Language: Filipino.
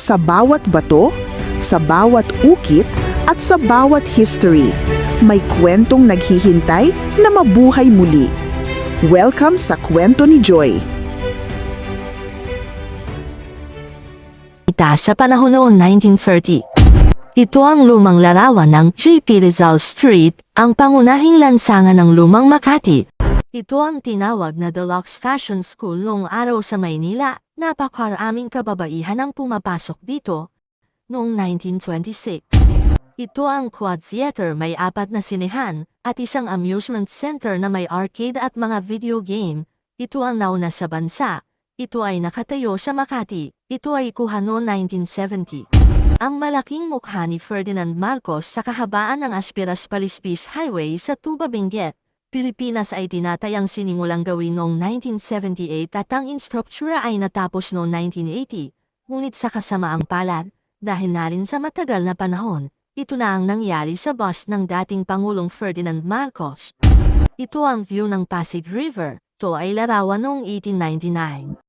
Sa bawat bato, sa bawat ukit, at sa bawat history, may kwentong naghihintay na mabuhay muli. Welcome sa Kwento ni Joy. Sa panahon noong 1930. Ito ang lumang larawan ng J.P. Rizal Street, ang pangunahing lansangan ng lumang Makati. Ito ang tinawag na Deluxe Fashion School noong araw sa Maynila. Napakaraming kababaihan ang pumapasok dito noong 1926. Ito ang Quad Theater, may 4 na sinehan, at isang amusement center na may arcade at mga video game. Ito ang nauna sa bansa. Ito ay nakatayo sa Makati. Ito ay kuha noong 1970. Ang malaking mukha ni Ferdinand Marcos sa kahabaan ng Aspiras-Palispis Highway sa Tuba, Benguet, Pilipinas ay tinatayang sinimulang gawin noong 1978 at ang instruktura ay natapos noong 1980. Ngunit sa kasamaang palad, dahil na rin sa matagal na panahon, ito na ang nangyari sa bus ng dating Pangulong Ferdinand Marcos. Ito ang view ng Pasig River. Ito ay larawan noong 1899.